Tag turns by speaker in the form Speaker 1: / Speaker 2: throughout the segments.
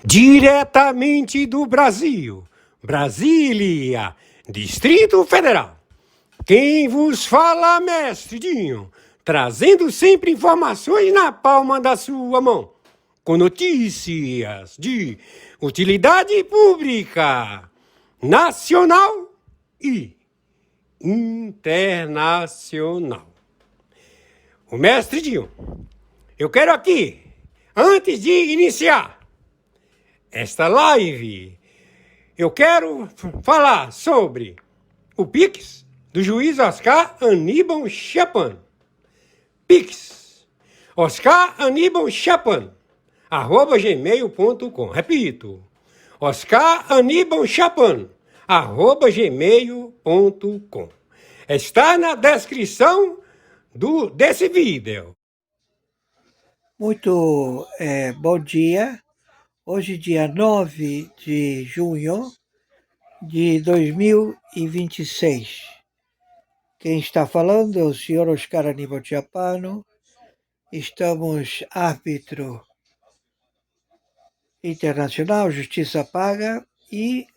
Speaker 1: Diretamente do Brasil, Brasília, Distrito Federal. Quem vos fala, mestre Dinho, trazendo sempre informações na palma da sua mão, com notícias de utilidade pública, nacional e internacional. O mestre Dinho, eu quero aqui, antes de iniciar esta live, eu quero falar sobre o Pix do juiz Oscar Aníbal Chapan. Pix, Oscar Aníbal Chapan, @gmail.com. Repito, Oscar Aníbal Chapan, @gmail.com. Está na descrição desse vídeo.
Speaker 2: Muito bom dia. Hoje, dia 9 de junho de 2026. Quem está falando é o senhor Oscar Aníbal Chapano. Estamos árbitro internacional, Justiça Paga, e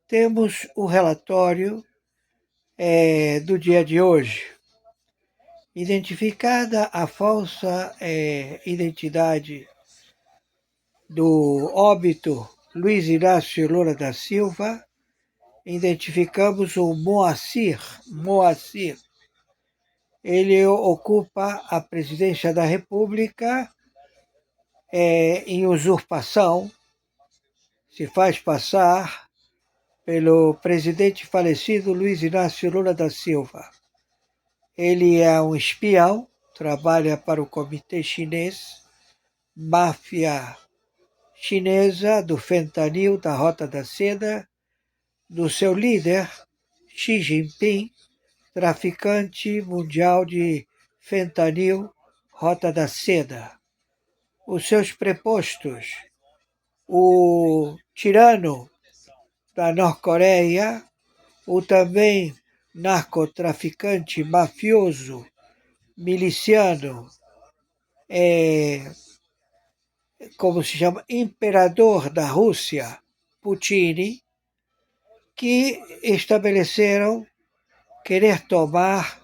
Speaker 2: temos o relatório do dia de hoje. Identificada a falsa identidade do óbito Luiz Inácio Lula da Silva, identificamos o Moacir. Ele ocupa a presidência da República em usurpação, se faz passar pelo presidente falecido Luiz Inácio Lula da Silva. Ele é um espião, trabalha para o Comitê Chinês, máfia chinesa do fentanil, da Rota da Seda, do seu líder, Xi Jinping, traficante mundial de fentanil, Rota da Seda. Os seus prepostos, o tirano da Norte-Coreia, o também narcotraficante mafioso, miliciano, como se chama, imperador da Rússia, Putin, que estabeleceram querer tomar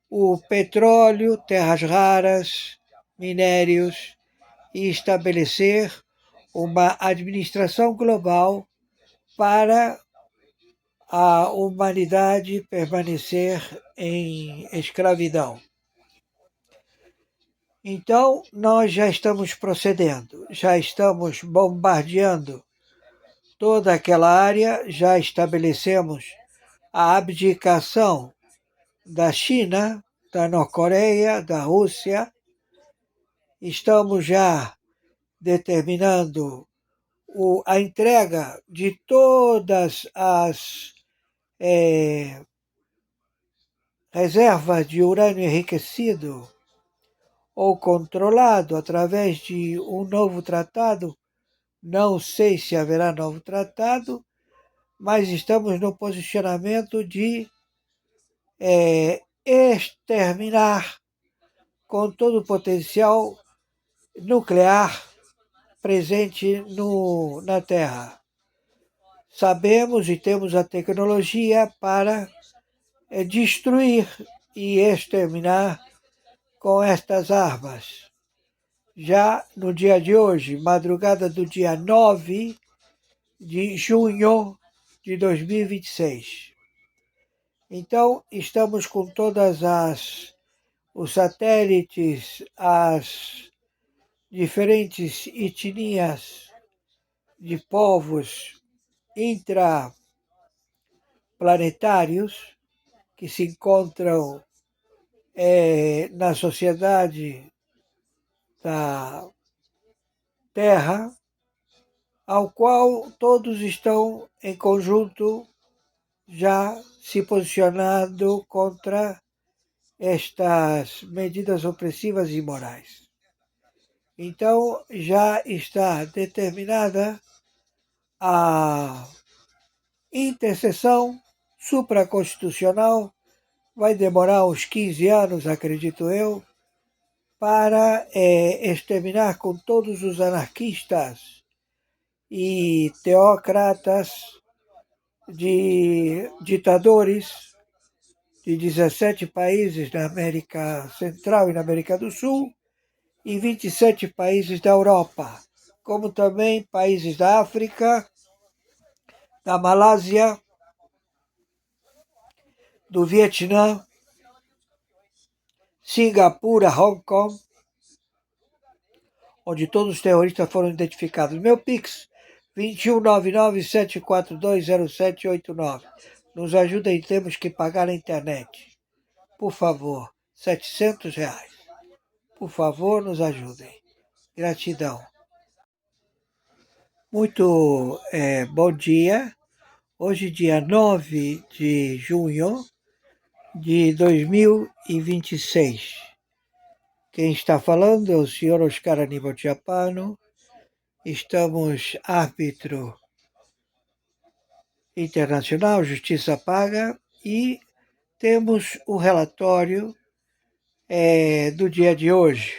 Speaker 2: o petróleo, terras raras, minérios e estabelecer uma administração global para a humanidade permanecer em escravidão. Então, nós já estamos procedendo, já estamos bombardeando toda aquela área, já estabelecemos a abdicação da China, da Norte-Coreia, da Rússia. Estamos já determinando a entrega de todas as reservas de urânio enriquecido ou controlado através de um novo tratado. Não sei se haverá novo tratado, mas estamos no posicionamento de exterminar com todo o potencial nuclear presente na Terra. Sabemos e temos a tecnologia para destruir e exterminar com estas armas. Já no dia de hoje, madrugada do dia 9 de junho de 2026. Então, estamos com todas os satélites, as diferentes etnias de povos intraplanetários que se encontram na sociedade da Terra, ao qual todos estão em conjunto já se posicionando contra estas medidas opressivas e imorais. Então, já está determinada a intercessão supraconstitucional, vai demorar uns 15 anos, acredito eu, para exterminar com todos os anarquistas e teocratas, de ditadores de 17 países na América Central e na América do Sul e 27 países da Europa, como também países da África, da Malásia, do Vietnã, Singapura, Hong Kong, onde todos os terroristas foram identificados. Meu Pix, 2199-7420789. Nos ajudem, temos que pagar a internet. Por favor, R$ 700. Por favor, nos ajudem. Gratidão. Muito bom dia. Hoje, dia 9 de junho de 2026. Quem está falando é o senhor Oscar Aníbal Chiapano. Estamos árbitro internacional, justiça paga, e temos o relatório do dia de hoje.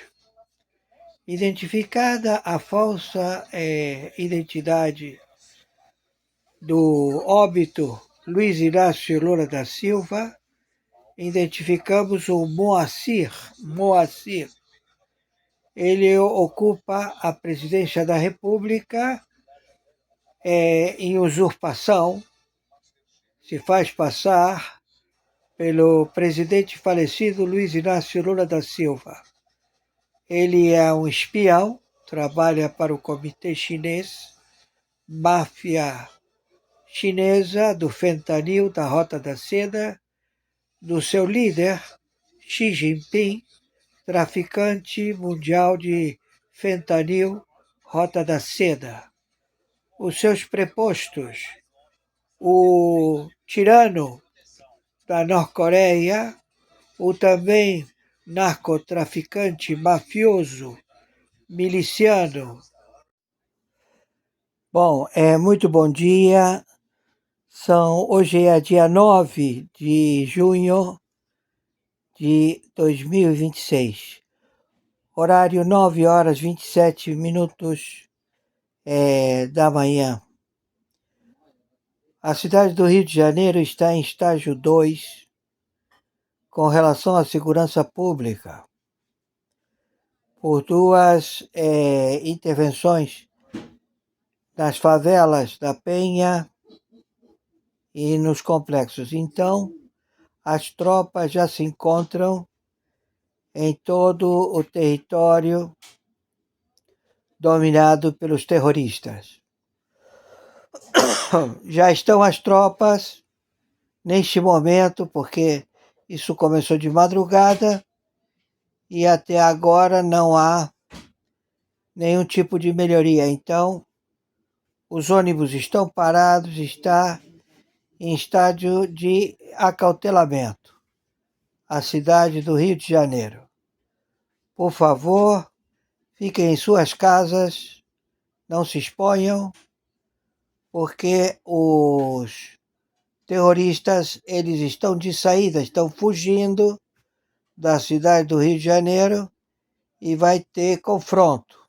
Speaker 2: Identificada a falsa identidade do óbito Luiz Inácio Lula da Silva, identificamos o Moacir. Ele ocupa a presidência da República em usurpação, se faz passar pelo presidente falecido Luiz Inácio Lula da Silva. Ele é um espião, trabalha para o Comitê Chinês, máfia chinesa do fentanil, da Rota da Seda, do seu líder, Xi Jinping, traficante mundial de fentanil, Rota da Seda. Os seus prepostos, o tirano da Norte-Coreia, o também narcotraficante mafioso, miliciano. Bom, muito bom dia. Hoje é dia 9 de junho de 2026. Horário 9h27 da manhã. A cidade do Rio de Janeiro está em estágio 2 com relação à segurança pública, por duas intervenções nas favelas da Penha e nos complexos. Então, as tropas já se encontram em todo o território dominado pelos terroristas. Já estão as tropas neste momento, porque isso começou de madrugada e até agora não há nenhum tipo de melhoria. Então, os ônibus estão parados, está em estágio de acautelamento. A cidade do Rio de Janeiro. Por favor, fiquem em suas casas, não se exponham, porque os terroristas, eles estão de saída, estão fugindo da cidade do Rio de Janeiro e vai ter confronto.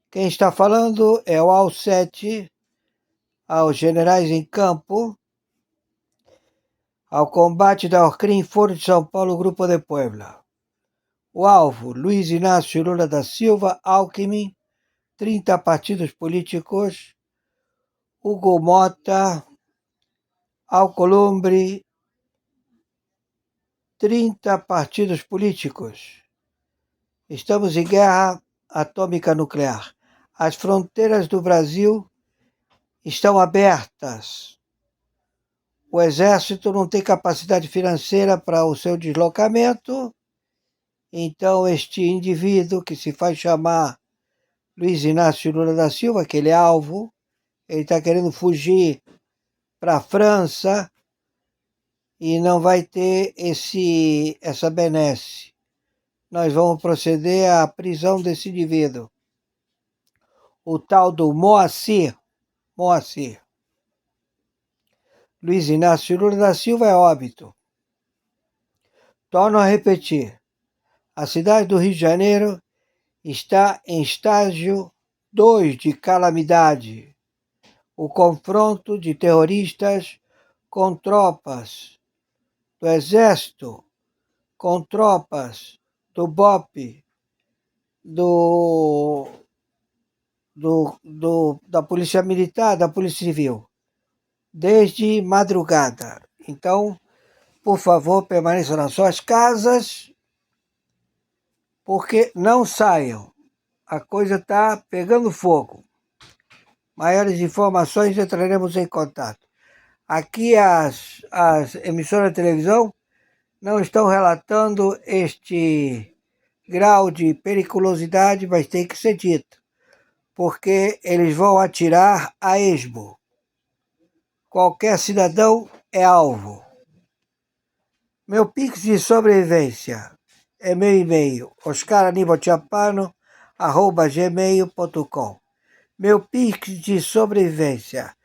Speaker 2: Quem está falando é o AL7, aos generais em campo, ao combate da Orcrim, Foro de São Paulo, Grupo de Puebla. O alvo, Luiz Inácio Lula da Silva, Alckmin, 30 partidos políticos, Hugo Mota, Alcolumbre, 30 partidos políticos. Estamos em guerra atômica nuclear. As fronteiras do Brasil estão abertas. O Exército não tem capacidade financeira para o seu deslocamento. Então, este indivíduo, que se faz chamar Luiz Inácio Lula da Silva, que ele é alvo, ele está querendo fugir para a França e não vai ter essa benesse. Nós vamos proceder à prisão desse indivíduo. O tal do Moacir. Luiz Inácio Lula da Silva é óbito. Torno a repetir. A cidade do Rio de Janeiro está em estágio 2 de calamidade, o confronto de terroristas com tropas do Exército, com tropas do BOP, da Polícia Militar, da Polícia Civil, desde madrugada. Então, por favor, permaneçam nas suas casas, porque não saiam. A coisa está pegando fogo. Maiores informações entraremos em contato. Aqui as emissoras de televisão não estão relatando este grau de periculosidade, mas tem que ser dito, porque eles vão atirar a esmo. Qualquer cidadão é alvo. Meu Pix de sobrevivência é meu e-mail, oscaranibalchapano@gmail.com. Meu Pix de sobrevivência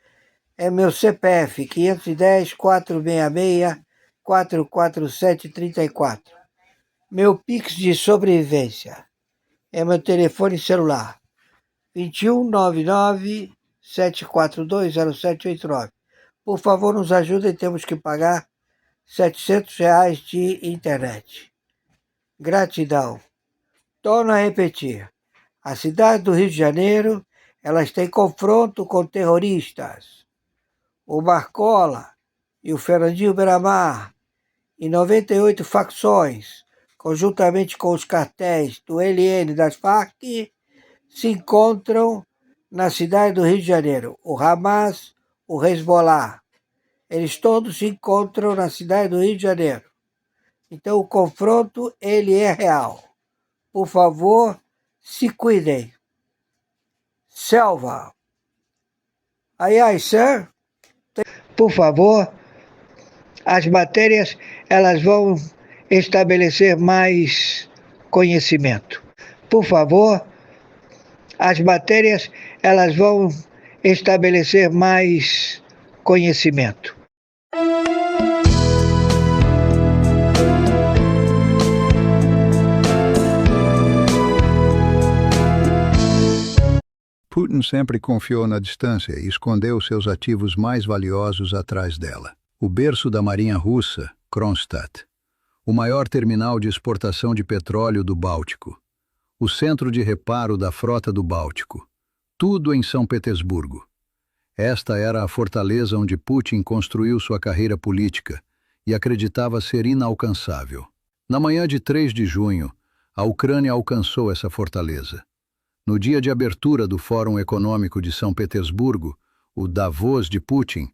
Speaker 2: é meu CPF 510-466-44734. Meu Pix de sobrevivência é meu telefone celular 2199-742-0789. Por favor, nos ajudem, temos que pagar R$700 de internet. Gratidão. Torno a repetir. A cidade do Rio de Janeiro, ela está em confronto com terroristas. O Marcola e o Fernandinho Beiramar, e 98 facções, conjuntamente com os cartéis do ELN e das Farc, se encontram na cidade do Rio de Janeiro. O Hamas, o Hezbollah, eles todos se encontram na cidade do Rio de Janeiro. Então o confronto, ele é real. Por favor, se cuidem. Selva. Ai, sir. Por favor, as matérias, elas vão estabelecer mais conhecimento. Por favor, as matérias, elas vão estabelecer mais conhecimento.
Speaker 3: Putin sempre confiou na distância e escondeu seus ativos mais valiosos atrás dela. O berço da Marinha Russa, Kronstadt, o maior terminal de exportação de petróleo do Báltico, o centro de reparo da frota do Báltico, tudo em São Petersburgo. Esta era a fortaleza onde Putin construiu sua carreira política e acreditava ser inalcançável. Na manhã de 3 de junho, a Ucrânia alcançou essa fortaleza. No dia de abertura do Fórum Econômico de São Petersburgo, o Davos de Putin,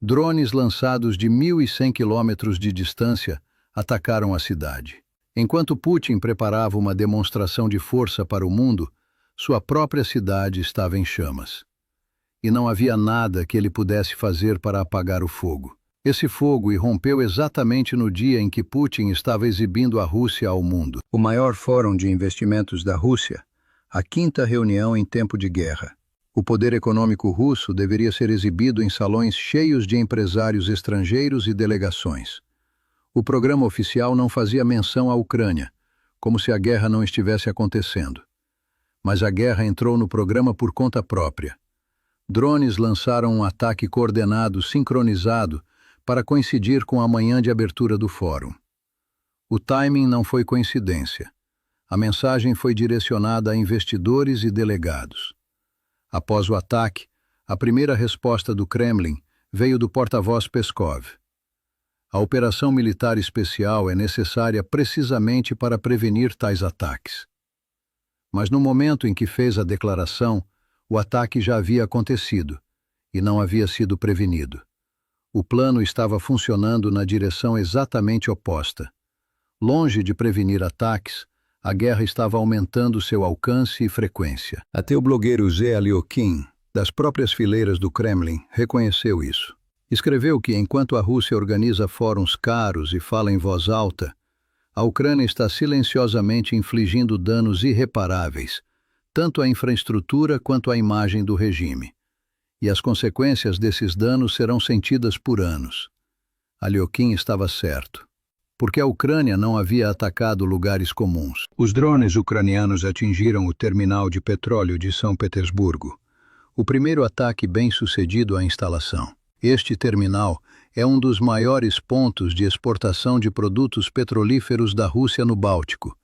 Speaker 3: drones lançados de 1.100 quilômetros de distância atacaram a cidade. Enquanto Putin preparava uma demonstração de força para o mundo, sua própria cidade estava em chamas. E não havia nada que ele pudesse fazer para apagar o fogo. Esse fogo irrompeu exatamente no dia em que Putin estava exibindo a Rússia ao mundo. O maior fórum de investimentos da Rússia, a 5ª reunião em tempo de guerra. O poder econômico russo deveria ser exibido em salões cheios de empresários estrangeiros e delegações. O programa oficial não fazia menção à Ucrânia, como se a guerra não estivesse acontecendo. Mas a guerra entrou no programa por conta própria. Drones lançaram um ataque coordenado, sincronizado, para coincidir com a manhã de abertura do fórum. O timing não foi coincidência. A mensagem foi direcionada a investidores e delegados. Após o ataque, a primeira resposta do Kremlin veio do porta-voz Peskov. A operação militar especial é necessária precisamente para prevenir tais ataques. Mas no momento em que fez a declaração, o ataque já havia acontecido e não havia sido prevenido. O plano estava funcionando na direção exatamente oposta. Longe de prevenir ataques, a guerra estava aumentando seu alcance e frequência. Até o blogueiro Zé Aliokin, das próprias fileiras do Kremlin, reconheceu isso. Escreveu que, enquanto a Rússia organiza fóruns caros e fala em voz alta, a Ucrânia está silenciosamente infligindo danos irreparáveis, tanto à infraestrutura quanto à imagem do regime. E as consequências desses danos serão sentidas por anos. Aliokin estava certo. porque a Ucrânia não havia atacado lugares comuns. Os drones ucranianos atingiram o terminal de petróleo de São Petersburgo, o primeiro ataque bem-sucedido à instalação. Este terminal é um dos maiores pontos de exportação de produtos petrolíferos da Rússia no Báltico,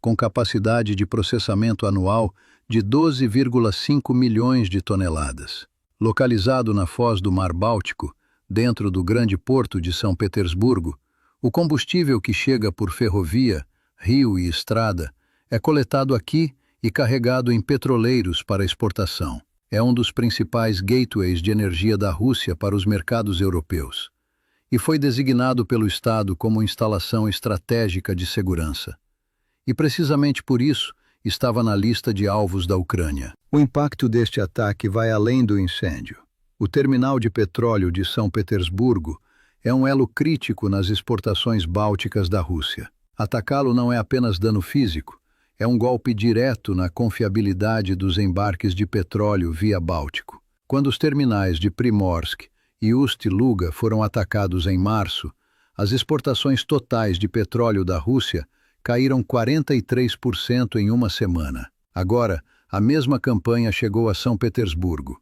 Speaker 3: com capacidade de processamento anual de 12,5 milhões de toneladas. Localizado na foz do Mar Báltico, dentro do grande porto de São Petersburgo, o combustível que chega por ferrovia, rio e estrada é coletado aqui e carregado em petroleiros para exportação. É um dos principais gateways de energia da Rússia para os mercados europeus e foi designado pelo Estado como instalação estratégica de segurança. E precisamente por isso estava na lista de alvos da Ucrânia. O impacto deste ataque vai além do incêndio. O terminal de petróleo de São Petersburgo é um elo crítico nas exportações bálticas da Rússia. Atacá-lo não é apenas dano físico, é um golpe direto na confiabilidade dos embarques de petróleo via Báltico. Quando os terminais de Primorsk e Ust-Luga foram atacados em março, as exportações totais de petróleo da Rússia caíram 43% em uma semana. Agora, a mesma campanha chegou a São Petersburgo.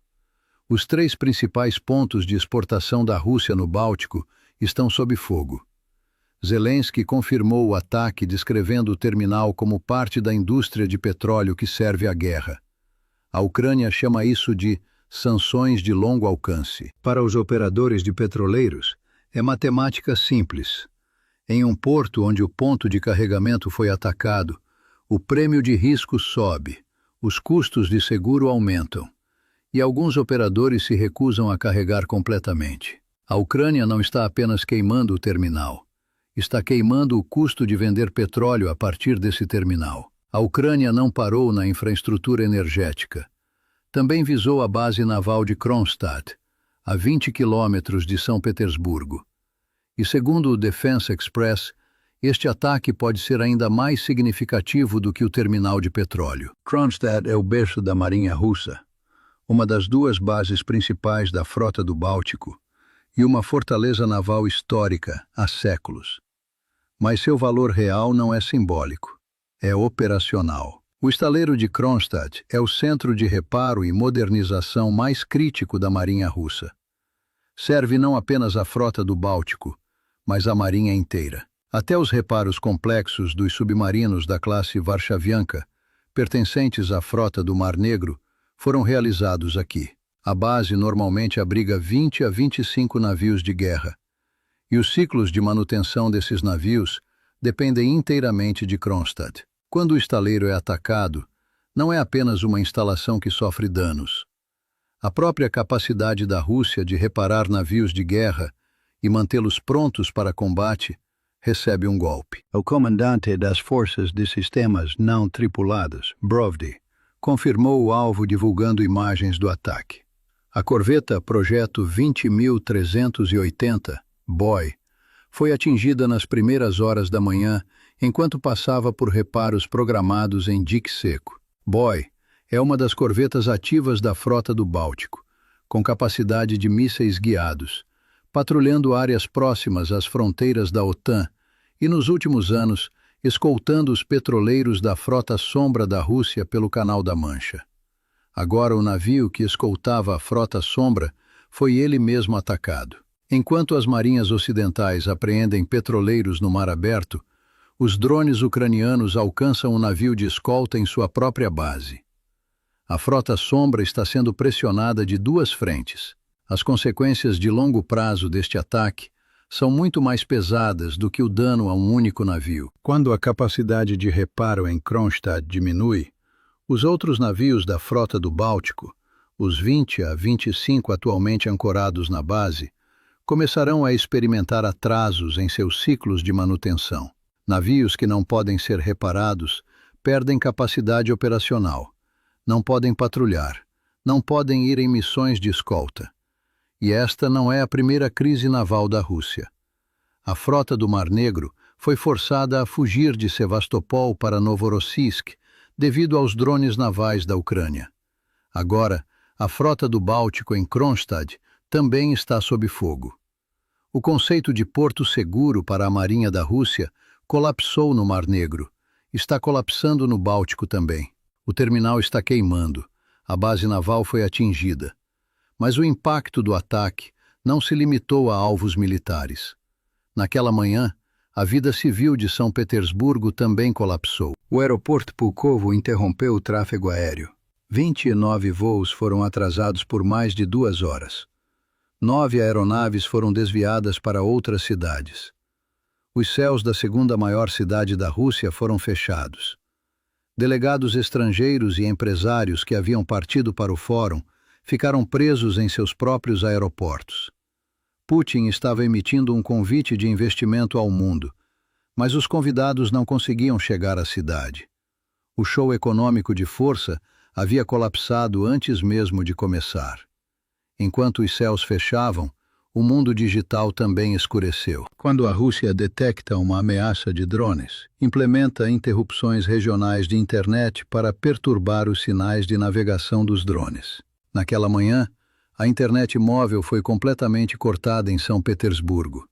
Speaker 3: Os 3 principais pontos de exportação da Rússia no Báltico estão sob fogo. Zelensky confirmou o ataque descrevendo o terminal como parte da indústria de petróleo que serve à guerra. A Ucrânia chama isso de sanções de longo alcance. Para os operadores de petroleiros, é matemática simples. Em um porto onde o ponto de carregamento foi atacado, o prêmio de risco sobe, os custos de seguro aumentam, e alguns operadores se recusam a carregar completamente. A Ucrânia não está apenas queimando o terminal, está queimando o custo de vender petróleo a partir desse terminal. A Ucrânia não parou na infraestrutura energética. Também visou a base naval de Kronstadt, a 20 quilômetros de São Petersburgo. E segundo o Defense Express, este ataque pode ser ainda mais significativo do que o terminal de petróleo. Kronstadt é o berço da Marinha Russa, uma das 2 bases principais da frota do Báltico e uma fortaleza naval histórica há séculos. Mas seu valor real não é simbólico, é operacional. O estaleiro de Kronstadt é o centro de reparo e modernização mais crítico da Marinha Russa. Serve não apenas à frota do Báltico, mas à Marinha inteira. Até os reparos complexos dos submarinos da classe Varshavianka, pertencentes à frota do Mar Negro, foram realizados aqui. A base normalmente abriga 20 a 25 navios de guerra, e os ciclos de manutenção desses navios dependem inteiramente de Kronstadt. Quando o estaleiro é atacado, não é apenas uma instalação que sofre danos. A própria capacidade da Rússia de reparar navios de guerra e mantê-los prontos para combate recebe um golpe. O comandante das Forças de Sistemas Não Tripulados, Brovdi, confirmou o alvo divulgando imagens do ataque. A corveta Projeto 20.380, Boy, foi atingida nas primeiras horas da manhã enquanto passava por reparos programados em dique seco. Boy é uma das corvetas ativas da frota do Báltico, com capacidade de mísseis guiados, patrulhando áreas próximas às fronteiras da OTAN e, nos últimos anos, escoltando os petroleiros da frota sombra da Rússia pelo Canal da Mancha. Agora o navio que escoltava a frota sombra foi ele mesmo atacado. Enquanto as marinhas ocidentais apreendem petroleiros no mar aberto, os drones ucranianos alcançam o navio de escolta em sua própria base. A frota sombra está sendo pressionada de 2 frentes. As consequências de longo prazo deste ataque são muito mais pesadas do que o dano a um único navio. Quando a capacidade de reparo em Kronstadt diminui, os outros navios da frota do Báltico, os 20 a 25 atualmente ancorados na base, começarão a experimentar atrasos em seus ciclos de manutenção. Navios que não podem ser reparados perdem capacidade operacional, não podem patrulhar, não podem ir em missões de escolta. E esta não é a primeira crise naval da Rússia. A frota do Mar Negro foi forçada a fugir de Sevastopol para Novorossiysk devido aos drones navais da Ucrânia. Agora, a frota do Báltico em Kronstadt também está sob fogo. O conceito de porto seguro para a Marinha da Rússia colapsou no Mar Negro. Está colapsando no Báltico também. O terminal está queimando. A base naval foi atingida. Mas o impacto do ataque não se limitou a alvos militares. Naquela manhã, a vida civil de São Petersburgo também colapsou. O aeroporto Pulkovo interrompeu o tráfego aéreo. 29 voos foram atrasados por mais de 2 horas. 9 aeronaves foram desviadas para outras cidades. Os céus da segunda maior cidade da Rússia foram fechados. Delegados estrangeiros e empresários que haviam partido para o fórum ficaram presos em seus próprios aeroportos. Putin estava emitindo um convite de investimento ao mundo, mas os convidados não conseguiam chegar à cidade. O show econômico de força havia colapsado antes mesmo de começar. Enquanto os céus fechavam, o mundo digital também escureceu. Quando a Rússia detecta uma ameaça de drones, implementa interrupções regionais de internet para perturbar os sinais de navegação dos drones. Naquela manhã, a internet móvel foi completamente cortada em São Petersburgo.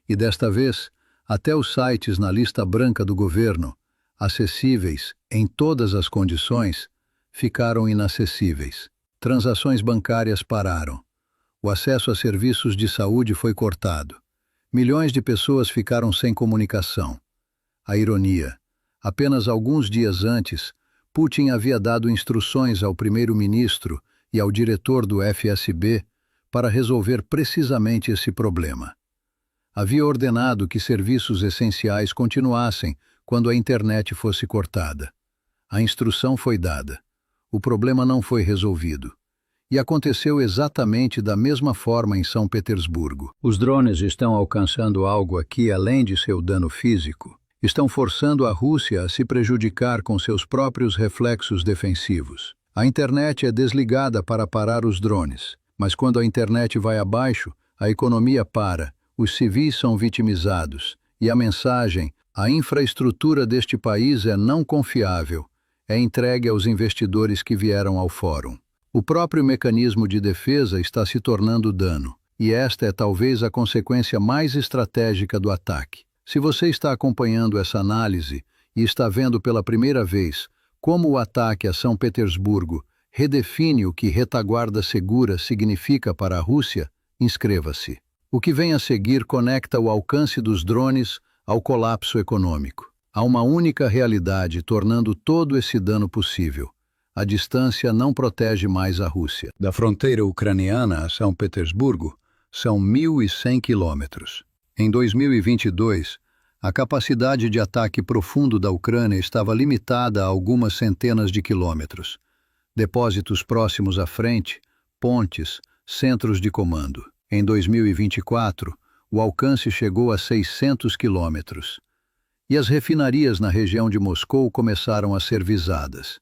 Speaker 3: E desta vez, até os sites na lista branca do governo, acessíveis em todas as condições, ficaram inacessíveis. Transações bancárias pararam. O acesso a serviços de saúde foi cortado. Milhões de pessoas ficaram sem comunicação. A ironia. Apenas alguns dias antes, Putin havia dado instruções ao primeiro-ministro e ao diretor do FSB para resolver precisamente esse problema. Havia ordenado que serviços essenciais continuassem quando a internet fosse cortada. A instrução foi dada. O problema não foi resolvido. E aconteceu exatamente da mesma forma em São Petersburgo. Os drones estão alcançando algo aqui além de seu dano físico. Estão forçando a Rússia a se prejudicar com seus próprios reflexos defensivos. A internet é desligada para parar os drones, mas quando a internet vai abaixo, a economia para, os civis são vitimizados, e a mensagem, a infraestrutura deste país é não confiável, é entregue aos investidores que vieram ao fórum. O próprio mecanismo de defesa está se tornando dano, e esta é talvez a consequência mais estratégica do ataque. Se você está acompanhando essa análise e está vendo pela primeira vez como o ataque a São Petersburgo redefine o que retaguarda segura significa para a Rússia, inscreva-se. O que vem a seguir conecta o alcance dos drones ao colapso econômico. Há uma única realidade tornando todo esse dano possível. A distância não protege mais a Rússia. Da fronteira ucraniana a São Petersburgo, são 1.100 quilômetros. Em 2022, a capacidade de ataque profundo da Ucrânia estava limitada a algumas centenas de quilômetros. Depósitos próximos à frente, pontes, centros de comando. Em 2024, o alcance chegou a 600 quilômetros. E as refinarias na região de Moscou começaram a ser visadas.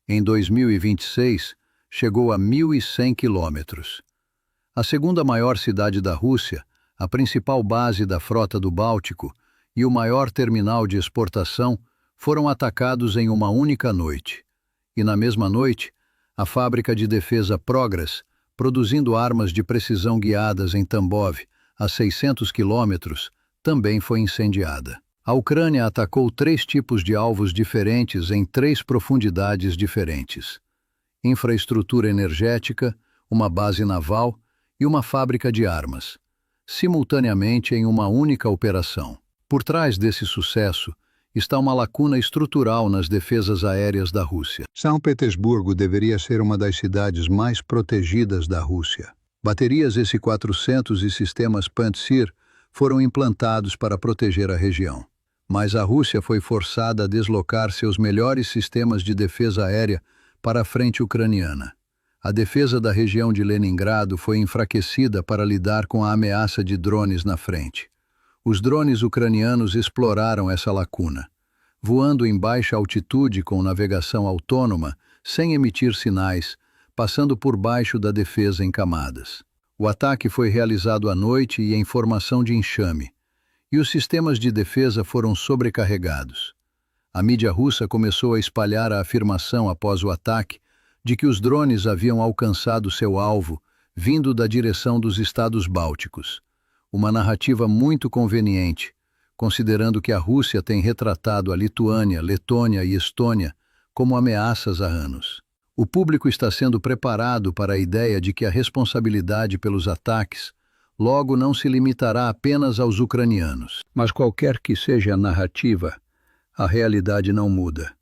Speaker 3: Em 2026, chegou a 1.100 quilômetros. A segunda maior cidade da Rússia, a principal base da frota do Báltico e o maior terminal de exportação foram atacados em uma única noite. E na mesma noite, a fábrica de defesa Progress, produzindo armas de precisão guiadas em Tambov, a 600 quilômetros, também foi incendiada. A Ucrânia atacou 3 tipos de alvos diferentes em 3 profundidades diferentes. Infraestrutura energética, uma base naval e uma fábrica de armas, simultaneamente em uma única operação. Por trás desse sucesso está uma lacuna estrutural nas defesas aéreas da Rússia. São Petersburgo deveria ser uma das cidades mais protegidas da Rússia. Baterias S-400 e sistemas Pantsir foram implantados para proteger a região. Mas a Rússia foi forçada a deslocar seus melhores sistemas de defesa aérea para a frente ucraniana. A defesa da região de Leningrado foi enfraquecida para lidar com a ameaça de drones na frente. Os drones ucranianos exploraram essa lacuna, voando em baixa altitude com navegação autônoma, sem emitir sinais, passando por baixo da defesa em camadas. O ataque foi realizado à noite e em formação de enxame, e os sistemas de defesa foram sobrecarregados. A mídia russa começou a espalhar a afirmação após o ataque de que os drones haviam alcançado seu alvo, vindo da direção dos estados bálticos. uma narrativa muito conveniente, considerando que a Rússia tem retratado a Lituânia, Letônia e Estônia como ameaças há anos. O público está sendo preparado para a ideia de que a responsabilidade pelos ataques logo não se limitará apenas aos ucranianos. Mas qualquer que seja a narrativa, a realidade não muda.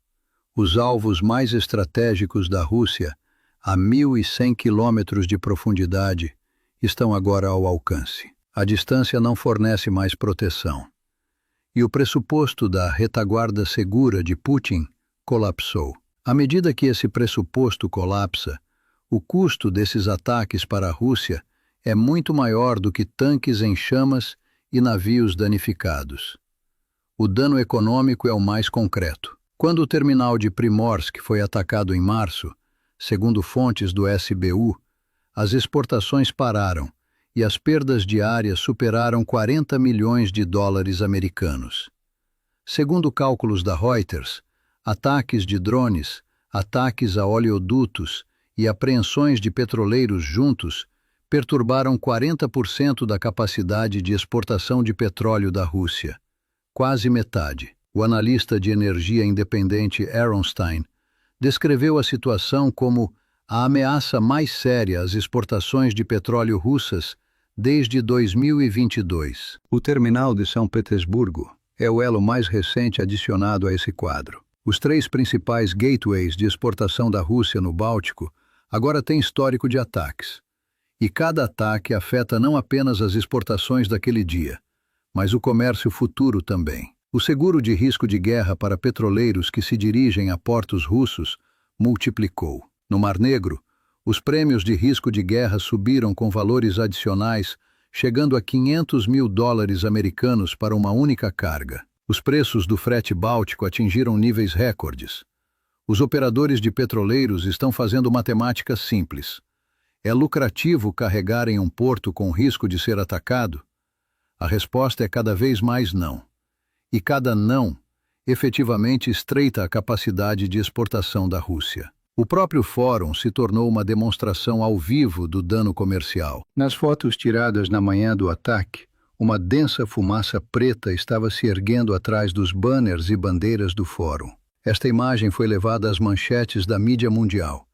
Speaker 3: Os alvos mais estratégicos da Rússia, a 1.100 quilômetros de profundidade, estão agora ao alcance. A distância não fornece mais proteção. E o pressuposto da retaguarda segura de Putin colapsou. À medida que esse pressuposto colapsa, o custo desses ataques para a Rússia é muito maior do que tanques em chamas e navios danificados. O dano econômico é o mais concreto. Quando o terminal de Primorsk foi atacado em março, segundo fontes do SBU, as exportações pararam e as perdas diárias superaram 40 milhões de dólares americanos. Segundo cálculos da Reuters, ataques de drones, ataques a oleodutos e apreensões de petroleiros juntos perturbaram 40% da capacidade de exportação de petróleo da Rússia, quase metade. O analista de energia independente Aronstein descreveu a situação como a ameaça mais séria às exportações de petróleo russas desde 2022. O terminal de São Petersburgo é o elo mais recente adicionado a esse quadro. Os 3 principais gateways de exportação da Rússia no Báltico agora têm histórico de ataques. E cada ataque afeta não apenas as exportações daquele dia, mas o comércio futuro também. O seguro de risco de guerra para petroleiros que se dirigem a portos russos multiplicou. No Mar Negro, os prêmios de risco de guerra subiram com valores adicionais, chegando a 500 mil dólares americanos para uma única carga. Os preços do frete báltico atingiram níveis recordes. Os operadores de petroleiros estão fazendo matemática simples. É lucrativo carregar em um porto com risco de ser atacado? A resposta é cada vez mais não. E cada não, efetivamente estreita a capacidade de exportação da Rússia. O próprio fórum se tornou uma demonstração ao vivo do dano comercial. Nas fotos tiradas na manhã do ataque, uma densa fumaça preta estava se erguendo atrás dos banners e bandeiras do fórum. Esta imagem foi levada às manchetes da mídia mundial.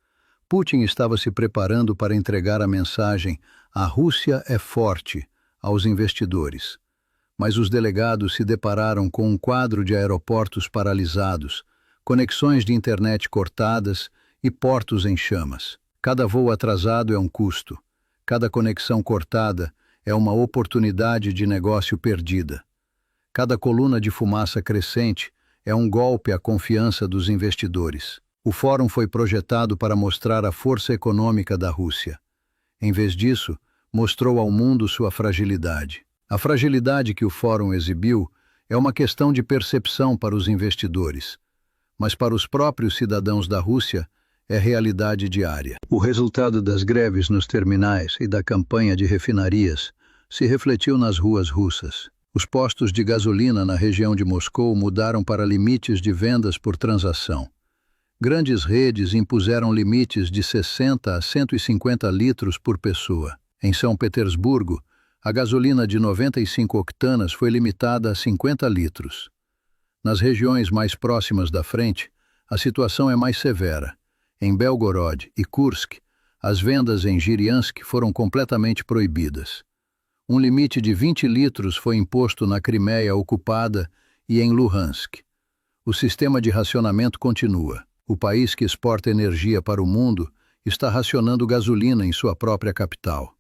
Speaker 3: Putin estava se preparando para entregar a mensagem "A Rússia é forte" aos investidores. Mas os delegados se depararam com um quadro de aeroportos paralisados, conexões de internet cortadas e portos em chamas. Cada voo atrasado é um custo. Cada conexão cortada é uma oportunidade de negócio perdida. Cada coluna de fumaça crescente é um golpe à confiança dos investidores. O fórum foi projetado para mostrar a força econômica da Rússia. Em vez disso, mostrou ao mundo sua fragilidade. A fragilidade que o fórum exibiu é uma questão de percepção para os investidores, mas para os próprios cidadãos da Rússia é realidade diária. O resultado das greves nos terminais e da campanha de refinarias se refletiu nas ruas russas. Os postos de gasolina na região de Moscou mudaram para limites de vendas por transação. Grandes redes impuseram limites de 60 a 150 litros por pessoa. Em São Petersburgo, a gasolina de 95 octanas foi limitada a 50 litros. Nas regiões mais próximas da frente, a situação é mais severa. Em Belgorod e Kursk, as vendas em Giriansk foram completamente proibidas. Um limite de 20 litros foi imposto na Crimeia ocupada e em Luhansk. O sistema de racionamento continua. O país que exporta energia para o mundo está racionando gasolina em sua própria capital.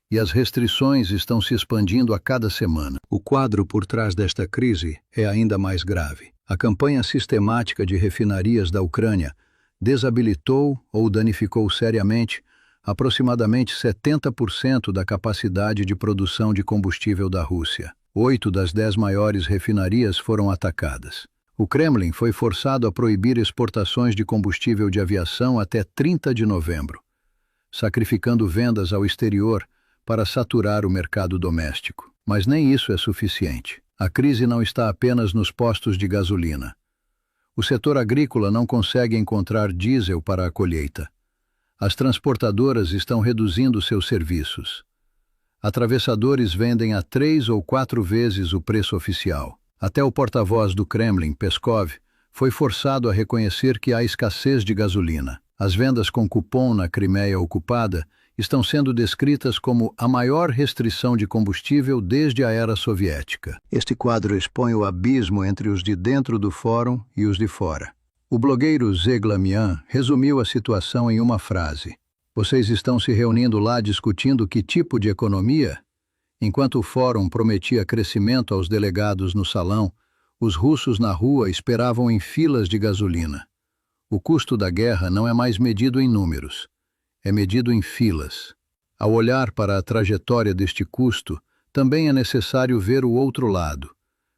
Speaker 3: E as restrições estão se expandindo a cada semana. O quadro por trás desta crise é ainda mais grave. A campanha sistemática de refinarias da Ucrânia desabilitou ou danificou seriamente aproximadamente 70% da capacidade de produção de combustível da Rússia. 8 das 10 maiores refinarias foram atacadas. O Kremlin foi forçado a proibir exportações de combustível de aviação até 30 de novembro, sacrificando vendas ao exterior para saturar o mercado doméstico. Mas nem isso é suficiente. A crise não está apenas nos postos de gasolina. O setor agrícola não consegue encontrar diesel para a colheita. As transportadoras estão reduzindo seus serviços. Atravessadores vendem a 3 ou 4 vezes o preço oficial. Até o porta-voz do Kremlin, Peskov, foi forçado a reconhecer que há escassez de gasolina. As vendas com cupom na Crimeia ocupada estão sendo descritas como a maior restrição de combustível desde a era soviética. Este quadro expõe o abismo entre os de dentro do fórum e os de fora. O blogueiro Zeglamian resumiu a situação em uma frase: "Vocês estão se reunindo lá discutindo que tipo de economia?" Enquanto o fórum prometia crescimento aos delegados no salão, os russos na rua esperavam em filas de gasolina. O custo da guerra não é mais medido em números, é medido em filas. Ao olhar para a trajetória deste custo, também é necessário ver o outro lado,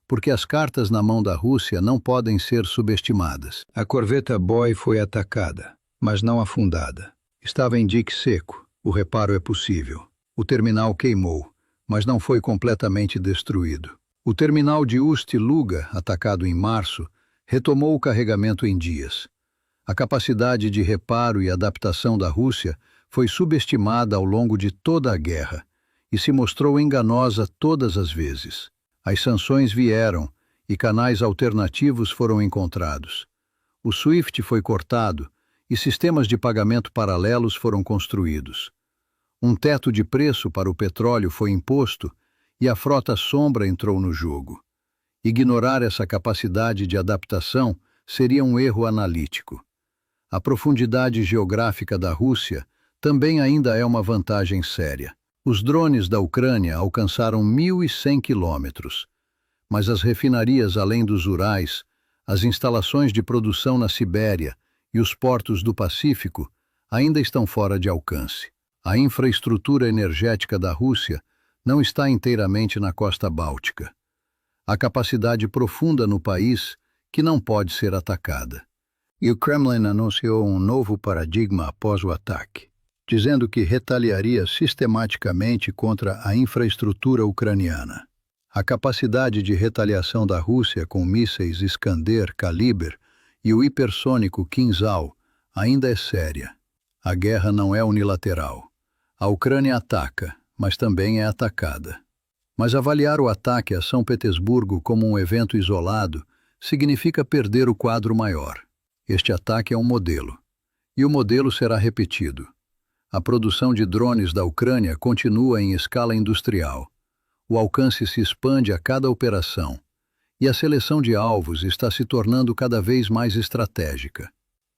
Speaker 3: porque as cartas na mão da Rússia não podem ser subestimadas. A corveta Boy foi atacada, mas não afundada. Estava em dique seco, o reparo é possível. O terminal queimou, mas não foi completamente destruído. O terminal de Ust-Luga, atacado em março, retomou o carregamento em dias. A capacidade de reparo e adaptação da Rússia foi subestimada ao longo de toda a guerra e se mostrou enganosa todas as vezes. As sanções vieram e canais alternativos foram encontrados. O SWIFT foi cortado e sistemas de pagamento paralelos foram construídos. Um teto de preço para o petróleo foi imposto e a frota sombra entrou no jogo. Ignorar essa capacidade de adaptação seria um erro analítico. A profundidade geográfica da Rússia também ainda é uma vantagem séria. Os drones da Ucrânia alcançaram 1.100 quilômetros, mas as refinarias além dos Urais, as instalações de produção na Sibéria e os portos do Pacífico ainda estão fora de alcance. A infraestrutura energética da Rússia não está inteiramente na costa báltica. Há capacidade profunda no país que não pode ser atacada. E o Kremlin anunciou um novo paradigma após o ataque, dizendo que retaliaria sistematicamente contra a infraestrutura ucraniana. A capacidade de retaliação da Rússia com mísseis Iskander-Kaliber e o hipersônico Kinzhal ainda é séria. A guerra não é unilateral. A Ucrânia ataca, mas também é atacada. Mas avaliar o ataque a São Petersburgo como um evento isolado significa perder o quadro maior. Este ataque é um modelo, e o modelo será repetido. A produção de drones da Ucrânia continua em escala industrial. O alcance se expande a cada operação, e a seleção de alvos está se tornando cada vez mais estratégica.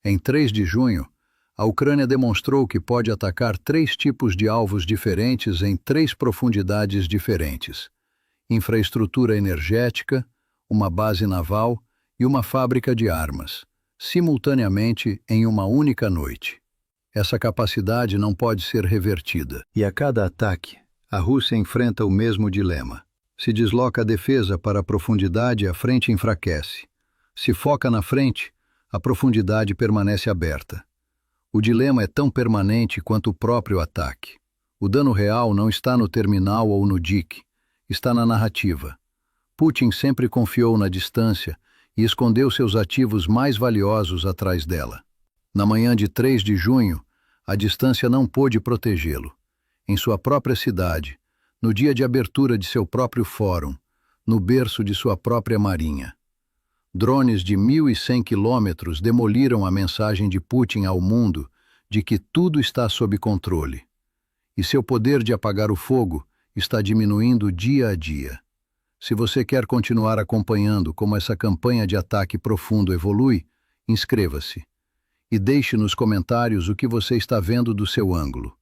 Speaker 3: Em 3 de junho, a Ucrânia demonstrou que pode atacar 3 tipos de alvos diferentes em 3 profundidades diferentes: infraestrutura energética, uma base naval e uma fábrica de armas, simultaneamente em uma única noite. Essa capacidade não pode ser revertida. E a cada ataque, a Rússia enfrenta o mesmo dilema. Se desloca a defesa para a profundidade, a frente enfraquece. Se foca na frente, a profundidade permanece aberta. O dilema é tão permanente quanto o próprio ataque. O dano real não está no terminal ou no dique, está na narrativa. Putin sempre confiou na distância e escondeu seus ativos mais valiosos atrás dela. Na manhã de 3 de junho, a distância não pôde protegê-lo. Em sua própria cidade, no dia de abertura de seu próprio fórum, no berço de sua própria marinha. Drones de 1.100 quilômetros demoliram a mensagem de Putin ao mundo de que tudo está sob controle. E seu poder de apagar o fogo está diminuindo dia a dia. Se você quer continuar acompanhando como essa campanha de ataque profundo evolui, inscreva-se. E deixe nos comentários o que você está vendo do seu ângulo.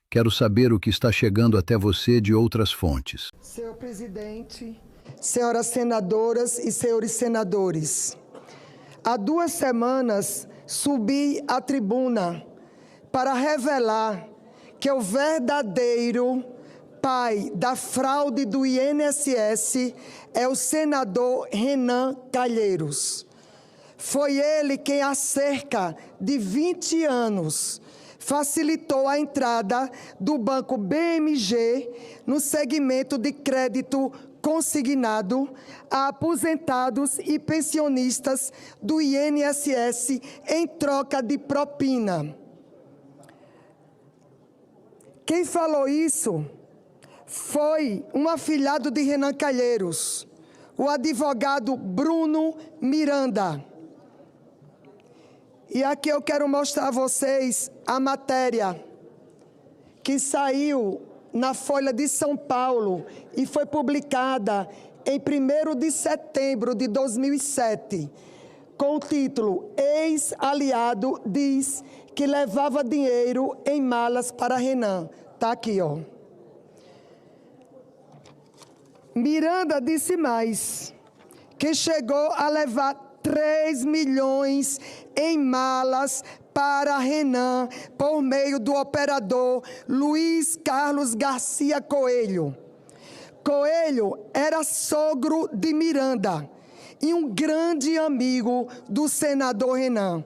Speaker 3: Quero saber o que está chegando até você de outras fontes.
Speaker 4: Senhor presidente, senhoras senadoras e senhores senadores, há 2 semanas subi à tribuna para revelar que o verdadeiro pai da fraude do INSS é o senador Renan Calheiros. Foi ele quem há cerca de 20 anos facilitou a entrada do banco BMG no segmento de crédito consignado a aposentados e pensionistas do INSS em troca de propina. Quem falou isso foi um afilhado de Renan Calheiros, o advogado Bruno Miranda. E aqui eu quero mostrar a vocês a matéria que saiu na Folha de São Paulo e foi publicada em 1º de setembro de 2007, com o título "Ex-aliado diz que levava dinheiro em malas para Renan". Está aqui, ó. Miranda disse mais, que chegou a levar 3 milhões em malas para Renan por meio do operador Luiz Carlos Garcia Coelho. Coelho era sogro de Miranda e um grande amigo do senador Renan.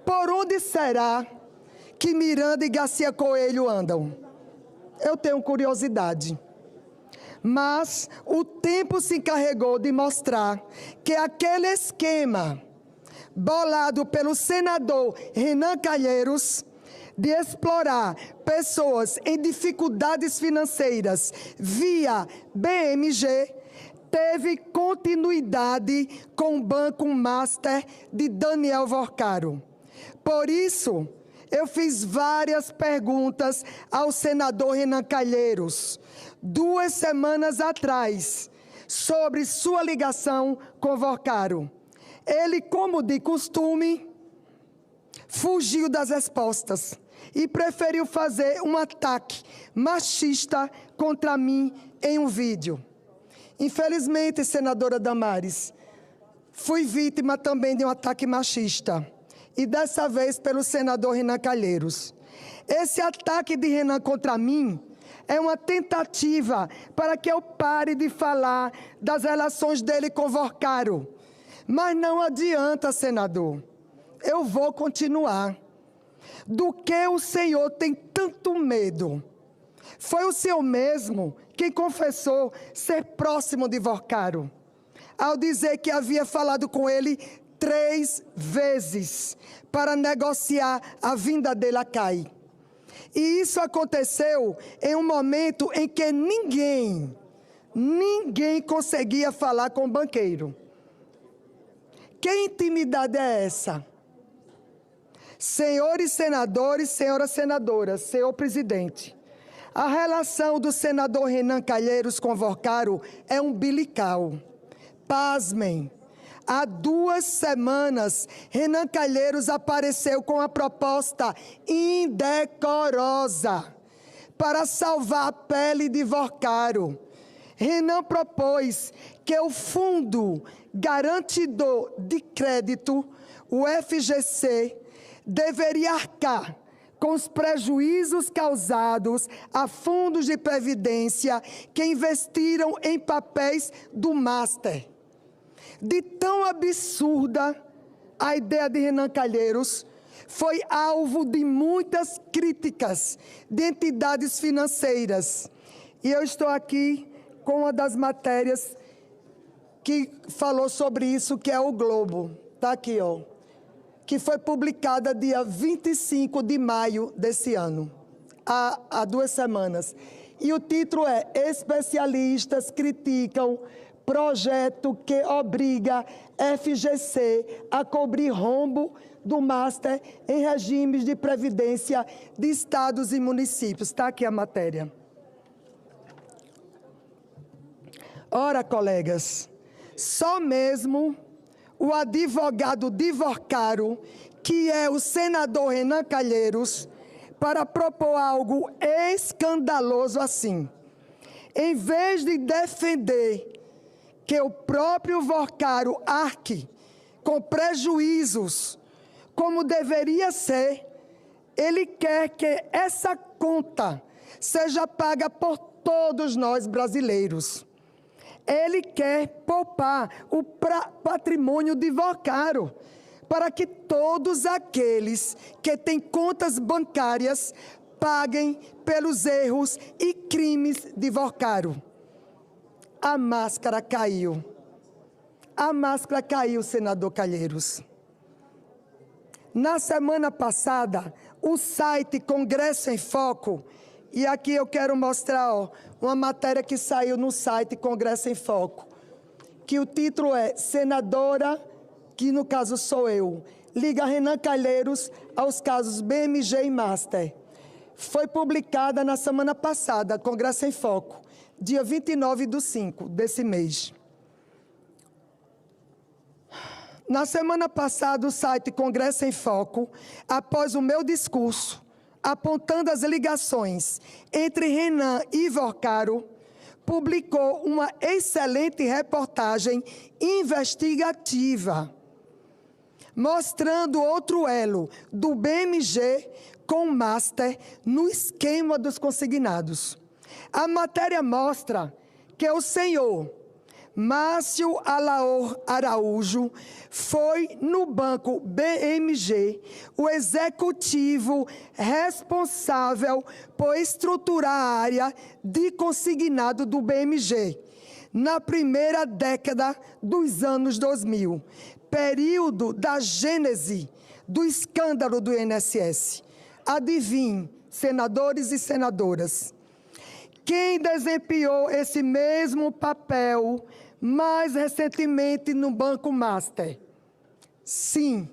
Speaker 4: Por onde será que Miranda e Garcia Coelho andam? Eu tenho curiosidade. Mas o tempo se encarregou de mostrar que aquele esquema bolado pelo senador Renan Calheiros de explorar pessoas em dificuldades financeiras via BMG teve continuidade com o Banco Master de Daniel Vorcaro. Por isso, eu fiz várias perguntas ao senador Renan Calheiros 2 semanas atrás, sobre sua ligação com Vorcaro. Ele, como de costume, fugiu das respostas e preferiu fazer um ataque machista contra mim em um vídeo. Infelizmente, senadora Damares, fui vítima também de um ataque machista, e dessa vez pelo senador Renan Calheiros. Esse ataque de Renan contra mim é uma tentativa para que eu pare de falar das relações dele com Vorcaro. Mas não adianta, senador. Eu vou continuar. Do que o senhor tem tanto medo? Foi o senhor mesmo quem confessou ser próximo de Vorcaro, ao dizer que havia falado com ele 3 vezes para negociar a vinda dele a CAI. E isso aconteceu em um momento em que ninguém conseguia falar com o banqueiro. Que intimidade é essa? Senhores senadores, senhoras senadoras, senhor presidente, a relação do senador Renan Calheiros com Vorcaro é umbilical. Pasmem. Há 2 semanas, Renan Calheiros apareceu com a proposta indecorosa para salvar a pele de Vorcaro. Renan propôs que o Fundo Garantidor de Crédito, o FGC, deveria arcar com os prejuízos causados a fundos de previdência que investiram em papéis do Master. De tão absurda, a ideia de Renan Calheiros foi alvo de muitas críticas de entidades financeiras. E eu estou aqui com uma das matérias que falou sobre isso, que é o Globo. Está aqui, ó. Que foi publicada dia 25 de maio desse ano, há 2 semanas. E o título é "Especialistas criticam projeto que obriga FGC a cobrir rombo do Master em regimes de previdência de estados e municípios". Está aqui a matéria. Ora, colegas, só mesmo o advogado de Vorcaro, que é o senador Renan Calheiros, para propor algo escandaloso assim. Em vez de defender que o próprio Vorcaro arque com prejuízos, como deveria ser, ele quer que essa conta seja paga por todos nós brasileiros. Ele quer poupar o patrimônio de Vorcaro, para que todos aqueles que têm contas bancárias paguem pelos erros e crimes de Vorcaro. A máscara caiu. A máscara caiu, senador Calheiros. Na semana passada, o site Congresso em Foco E aqui eu quero mostrar uma matéria que saiu no site Congresso em Foco, que o título é Senadora, que no caso sou eu, liga Renan Calheiros aos casos BMG e Master. Foi publicada na semana passada, Congresso em Foco, dia 29/5 desse mês. Na semana passada, o site Congresso em Foco, após o meu discurso, apontando as ligações entre Renan e Ivorcaro, publicou uma excelente reportagem investigativa, mostrando outro elo do BMG com o Master no esquema dos consignados. A matéria mostra que o senhor Márcio Alaor Araújo foi no banco BMG o executivo responsável por estruturar a área de consignado do BMG na primeira década dos anos 2000, período da gênese do escândalo do INSS. Adivinhem, senadores e senadoras, quem desempenhou esse mesmo papel mais recentemente no Banco Master? Sim,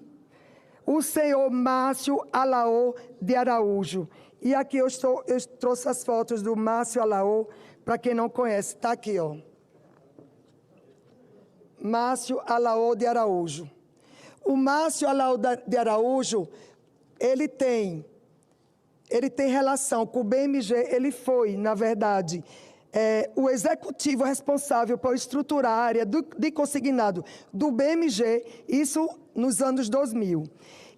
Speaker 4: o senhor Márcio Alaor de Araújo. E aqui eu trouxe as fotos do Márcio Alaor, para quem não conhece, está aqui, ó. Márcio Alaor de Araújo. O Márcio Alaor de Araújo, ele tem relação com o BMG, ele foi, na verdade, o executivo responsável por estruturar a área de consignado do BMG, isso nos anos 2000.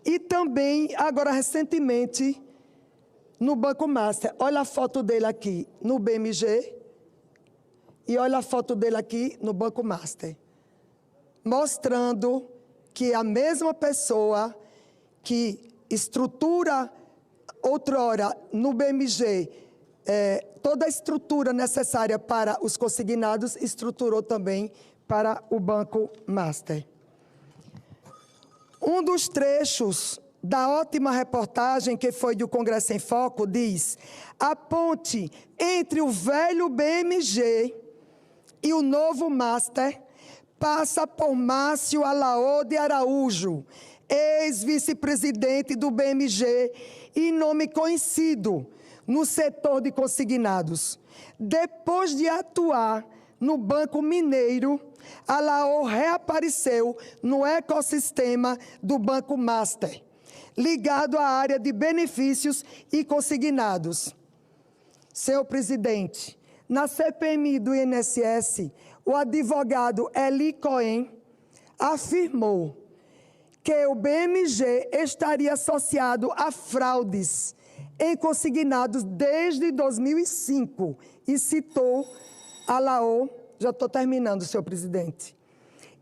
Speaker 4: E também, agora recentemente, no Banco Master. Olha a foto dele aqui no BMG e olha a foto dele aqui no Banco Master, mostrando que a mesma pessoa que estrutura outrora no BMG, toda a estrutura necessária para os consignados, estruturou também para o Banco Master. Um dos trechos da ótima reportagem que foi do Congresso em Foco diz: a ponte entre o velho BMG e o novo Master passa por Márcio Alaor de Araújo, ex-vice-presidente do BMG e nome conhecido no setor de consignados. Depois de atuar no Banco Mineiro, Alaor reapareceu no ecossistema do Banco Master, ligado à área de benefícios e consignados. Senhor presidente, na CPMI do INSS, o advogado Eli Cohen afirmou que o BMG estaria associado a fraudes em consignados desde 2005 e citou Alaor, já estou terminando, senhor presidente,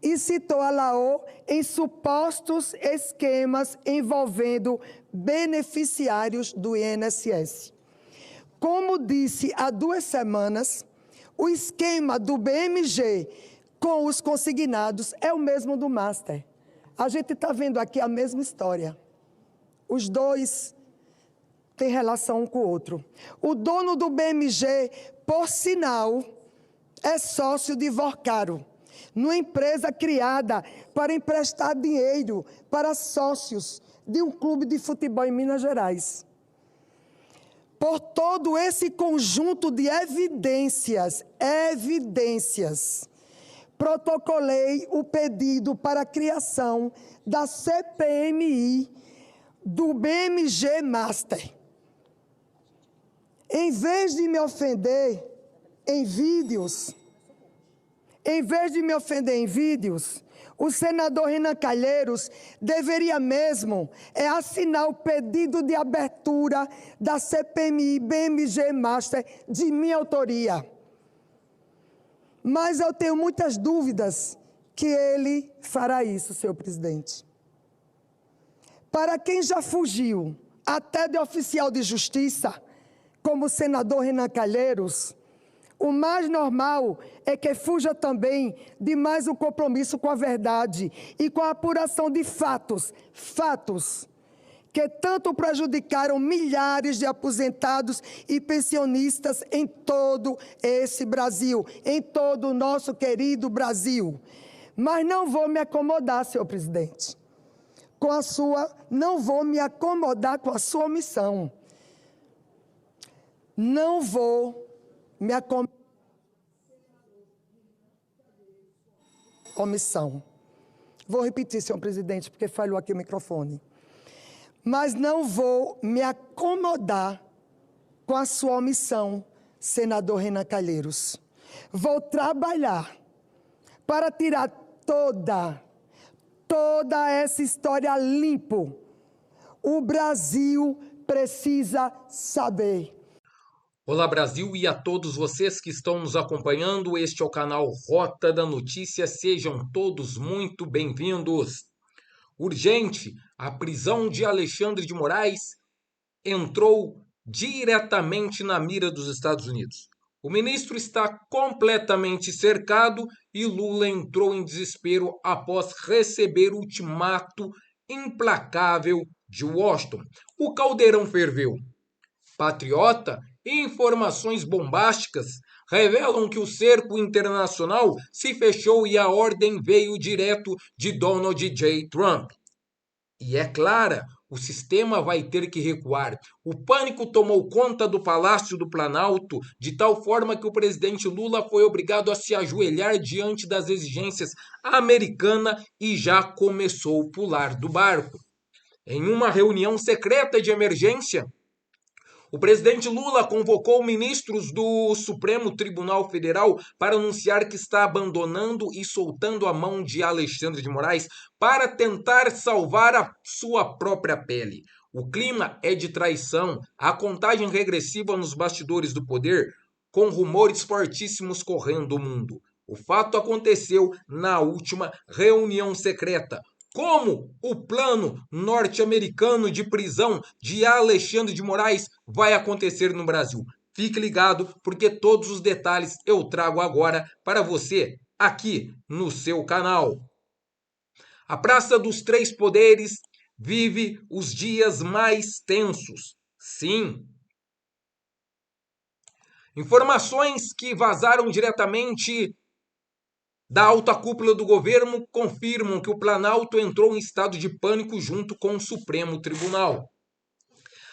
Speaker 4: e citou Alaor em supostos esquemas envolvendo beneficiários do INSS. Como disse há 2 semanas, o esquema do BMG com os consignados é o mesmo do Master. A gente está vendo aqui a mesma história. Os dois têm relação um com o outro. O dono do BMG, por sinal, é sócio de Ivorcaro, numa empresa criada para emprestar dinheiro para sócios de um clube de futebol em Minas Gerais. Por todo esse conjunto de evidências, protocolei o pedido para a criação da CPMI do BMG Master. Em vez de me ofender em vídeos, o senador Renan Calheiros deveria mesmo assinar o pedido de abertura da CPMI BMG Master de minha autoria. Mas eu tenho muitas dúvidas que ele fará isso, senhor presidente. Para quem já fugiu até de oficial de justiça, como o senador Renan Calheiros, o mais normal é que fuja também de mais um compromisso com a verdade e com a apuração de fatos que tanto prejudicaram milhares de aposentados e pensionistas em todo esse Brasil, em todo o nosso querido Brasil. Mas não vou me acomodar, senhor presidente, não vou me acomodar com a sua omissão. Não vou me acomodar com a omissão. Vou repetir, senhor presidente, porque falhou aqui o microfone. Mas não vou me acomodar com a sua omissão, senador Renan Calheiros. Vou trabalhar para tirar toda essa história limpo. O Brasil precisa saber.
Speaker 5: Olá, Brasil, e a todos vocês que estão nos acompanhando. Este é o canal Rota da Notícia. Sejam todos muito bem-vindos. Urgente, a prisão de Alexandre de Moraes entrou diretamente na mira dos Estados Unidos. O ministro está completamente cercado e Lula entrou em desespero após receber o ultimato implacável de Washington. O caldeirão ferveu. Patriota, informações bombásticas revelam que o cerco internacional se fechou e a ordem veio direto de Donald J. Trump. E é clara, o sistema vai ter que recuar. O pânico tomou conta do Palácio do Planalto, de tal forma que o presidente Lula foi obrigado a se ajoelhar diante das exigências americanas e já começou a pular do barco. Em uma reunião secreta de emergência, o presidente Lula convocou ministros do Supremo Tribunal Federal para anunciar que está abandonando e soltando a mão de Alexandre de Moraes para tentar salvar a sua própria pele. O clima é de traição, a contagem regressiva nos bastidores do poder, com rumores fortíssimos correndo o mundo. O fato aconteceu na última reunião secreta. Como o plano norte-americano de prisão de Alexandre de Moraes vai acontecer no Brasil? Fique ligado, porque todos os detalhes eu trago agora para você aqui no seu canal. A Praça dos Três Poderes vive os dias mais tensos. Sim. Informações que vazaram diretamente da alta cúpula do governo confirmam que o Planalto entrou em estado de pânico junto com o Supremo Tribunal.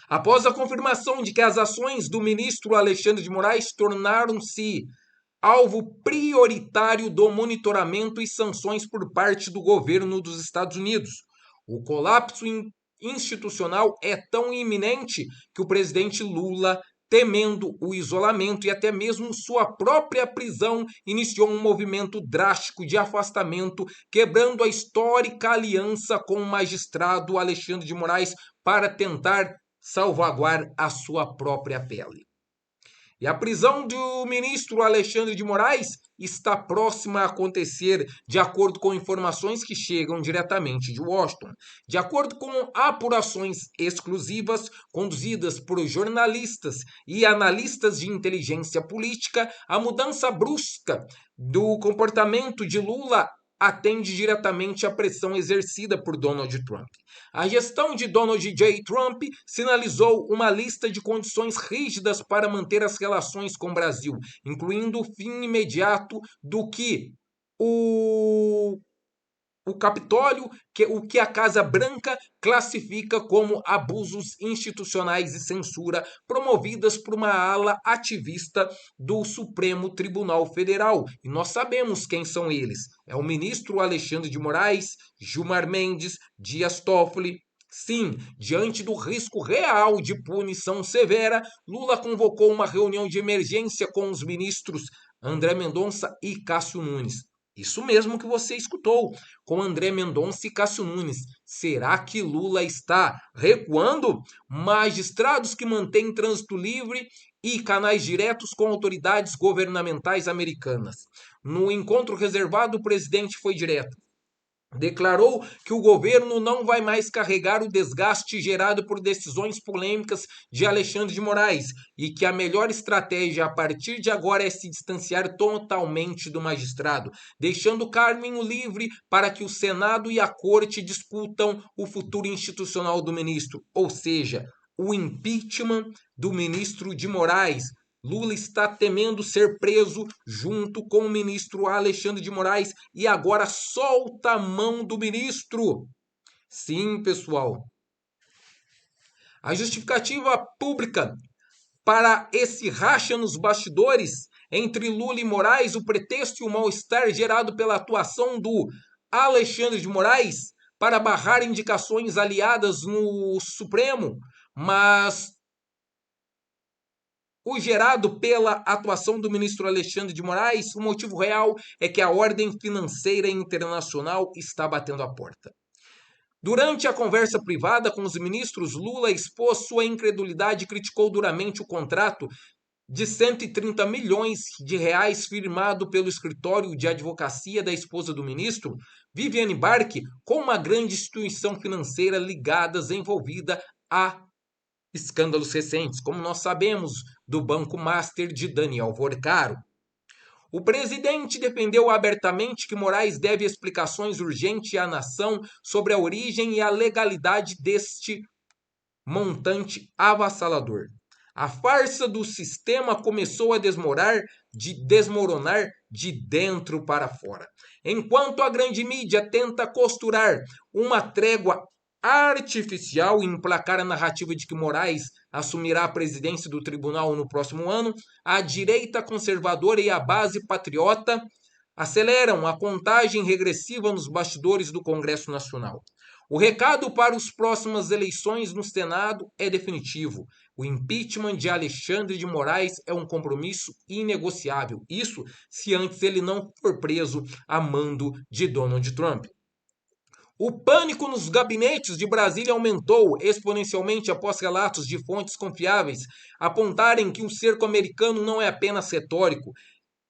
Speaker 5: Após a confirmação de que as ações do ministro Alexandre de Moraes tornaram-se alvo prioritário do monitoramento e sanções por parte do governo dos Estados Unidos, o colapso institucional é tão iminente que o presidente Lula, temendo o isolamento e até mesmo sua própria prisão, iniciou um movimento drástico de afastamento, quebrando a histórica aliança com o magistrado Alexandre de Moraes para tentar salvaguardar a sua própria pele. E a prisão do ministro Alexandre de Moraes está próxima a acontecer, de acordo com informações que chegam diretamente de Washington. De acordo com apurações exclusivas conduzidas por jornalistas e analistas de inteligência política, a mudança brusca do comportamento de Lula atende diretamente à pressão exercida por Donald Trump. A gestão de Donald J. Trump sinalizou uma lista de condições rígidas para manter as relações com o Brasil, incluindo o fim imediato do que o Capitólio, o que a Casa Branca classifica como abusos institucionais e censura promovidas por uma ala ativista do Supremo Tribunal Federal. E nós sabemos quem são eles. É o ministro Alexandre de Moraes, Gilmar Mendes, Dias Toffoli. Sim, diante do risco real de punição severa, Lula convocou uma reunião de emergência com os ministros André Mendonça e Cássio Nunes. Isso mesmo que você escutou, com André Mendonça e Cássio Nunes. Será que Lula está recuando? Magistrados que mantêm trânsito livre e canais diretos com autoridades governamentais americanas. No encontro reservado, o presidente foi direto. declarou que o governo não vai mais carregar o desgaste gerado por decisões polêmicas de Alexandre de Moraes e que a melhor estratégia a partir de agora é se distanciar totalmente do magistrado, deixando o caminho livre para que o Senado e a Corte discutam o futuro institucional do ministro, ou seja, o impeachment do ministro de Moraes. Lula está temendo ser preso junto com o ministro Alexandre de Moraes e agora solta a mão do ministro. Sim, pessoal. A justificativa pública para esse racha nos bastidores entre Lula e Moraes, o pretexto e o mal-estar gerado pela atuação do Alexandre de Moraes para barrar indicações aliadas no Supremo, mas o gerado pela atuação do ministro Alexandre de Moraes, o motivo real é que a ordem financeira internacional está batendo a porta. Durante a conversa privada com os ministros, Lula expôs sua incredulidade e criticou duramente o contrato de 130 milhões de reais firmado pelo escritório de advocacia da esposa do ministro, Viviane Barque, com uma grande instituição financeira envolvida a escândalos recentes, como nós sabemos, do Banco Master de Daniel Vorcaro. O presidente defendeu abertamente que Moraes deve explicações urgentes à nação sobre a origem e a legalidade deste montante avassalador. A farsa do sistema começou a desmoronar de dentro para fora. Enquanto a grande mídia tenta costurar uma trégua artificial e emplacar a narrativa de que Moraes assumirá a presidência do tribunal no próximo ano, a direita conservadora e a base patriota aceleram a contagem regressiva nos bastidores do Congresso Nacional. O recado para as próximas eleições no Senado é definitivo. O impeachment de Alexandre de Moraes é um compromisso inegociável. Isso se antes ele não for preso a mando de Donald Trump. O pânico nos gabinetes de Brasília aumentou exponencialmente após relatos de fontes confiáveis apontarem que o cerco americano não é apenas retórico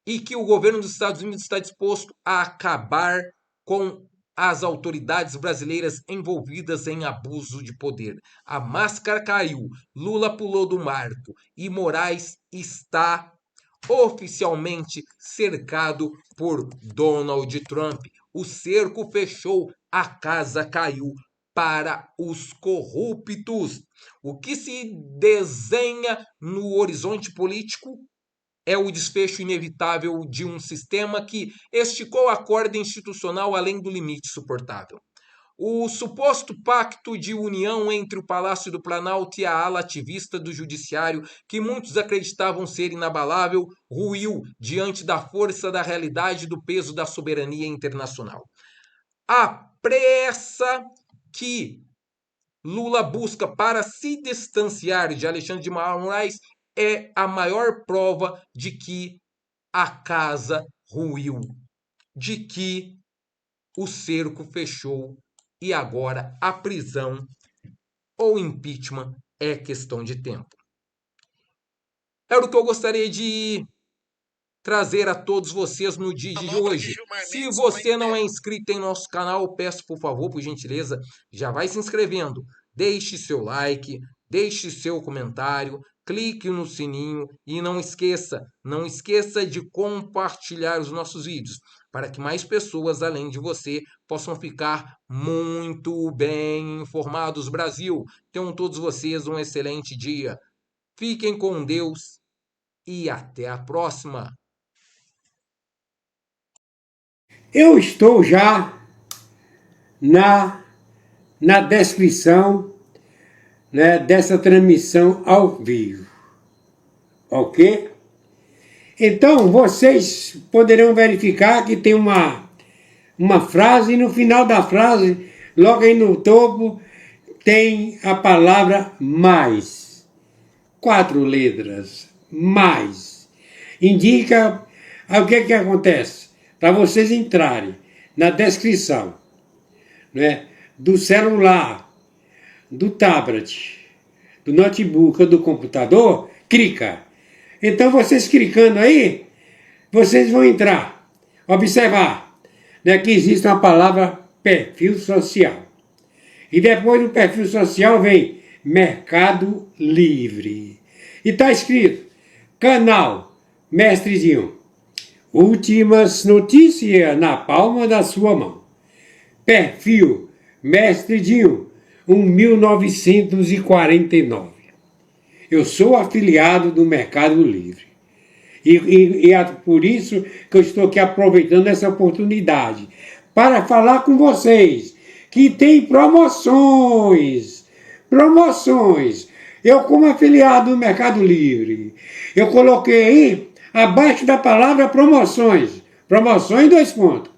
Speaker 5: e que o governo dos Estados Unidos está disposto a acabar com as autoridades brasileiras envolvidas em abuso de poder. A máscara caiu, Lula pulou do marco e Moraes está oficialmente cercado por Donald Trump. O cerco fechou, a casa caiu para os corruptos. O que se desenha no horizonte político é o desfecho inevitável de um sistema que esticou a corda institucional além do limite suportável. O suposto pacto de união entre o Palácio do Planalto e a ala ativista do Judiciário, que muitos acreditavam ser inabalável, ruiu diante da força da realidade e do peso da soberania internacional. A pressa que Lula busca para se distanciar de Alexandre de Moraes é a maior prova de que a casa ruiu, de que o cerco fechou e agora a prisão ou impeachment é questão de tempo. Era o que eu gostaria de trazer a todos vocês no dia de hoje. Se você não é inscrito em nosso canal, peço por favor, por gentileza, já vai se inscrevendo. Deixe seu like, deixe seu comentário, clique no sininho e não esqueça de compartilhar os nossos vídeos, para que mais pessoas, além de você, possam ficar muito bem informados. Brasil, tenham todos vocês um excelente dia. Fiquem com Deus e até a próxima.
Speaker 1: Eu estou já na descrição, né, dessa transmissão ao vivo, ok? Então, vocês poderão verificar que tem uma frase, e no final da frase, logo aí no topo, tem a palavra mais. 4 letras, mais. Indica o que acontece. Para vocês entrarem na descrição, né, do celular, do tablet, do notebook ou do computador, clica. Então vocês clicando aí, vocês vão entrar, observar, né, que existe uma palavra perfil social. E depois do perfil social vem Mercado Livre. E está escrito, canal Mestre Dinho. Últimas notícias na palma da sua mão. Perfil Mestre Dinho, 1949. Eu sou afiliado do Mercado Livre. E é por isso que eu estou aqui aproveitando essa oportunidade para falar com vocês que tem promoções. Promoções. Eu, como afiliado do Mercado Livre, eu coloquei aí, abaixo da palavra promoções. Promoções, 2 pontos.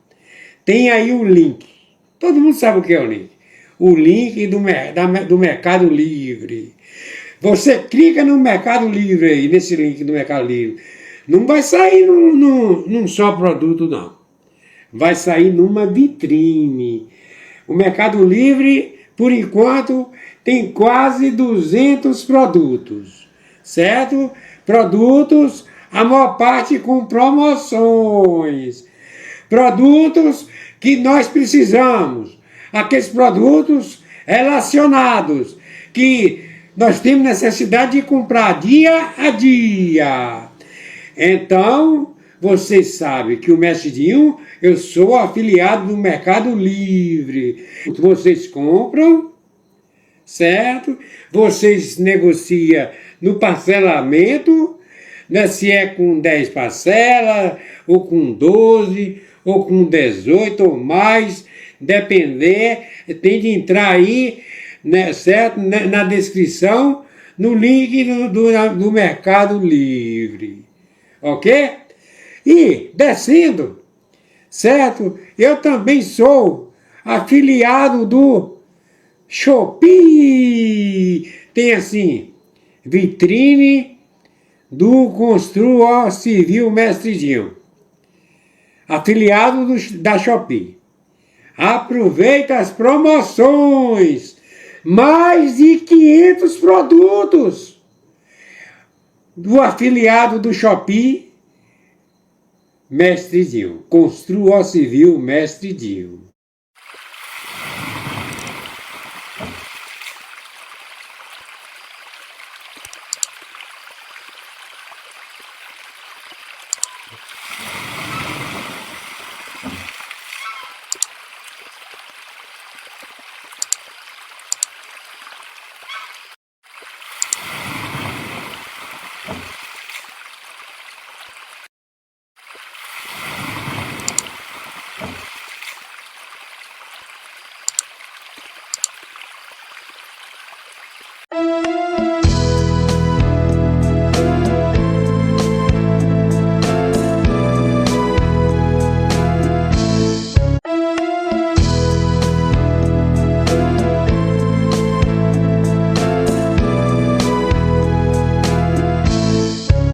Speaker 1: Tem aí o link. Todo mundo sabe o que é o link. O link do Mercado Livre. Você clica no Mercado Livre aí, nesse link do Mercado Livre. Não vai sair num só produto, não. Vai sair numa vitrine. O Mercado Livre, por enquanto, tem quase 200 produtos, certo? Produtos, a maior parte com promoções. Produtos que nós precisamos. Aqueles produtos relacionados, que nós temos necessidade de comprar dia a dia. Então, vocês sabem que o Mestre Dinho, eu sou afiliado do Mercado Livre. Vocês compram, certo? Vocês negociam no parcelamento, né? Se é com 10 parcelas, ou com 12, ou com 18 ou mais, depender, tem de entrar aí, né, certo? Na descrição, no link do Mercado Livre. Ok? E, descendo, certo? Eu também sou afiliado do Shopee. Tem assim, vitrine do Construa Civil Mestre Dinho. Afiliado da Shopee. Aproveita as promoções. Mais de 500 produtos do afiliado do Shopee Mestre Dinho. Construa Civil Mestre Dinho.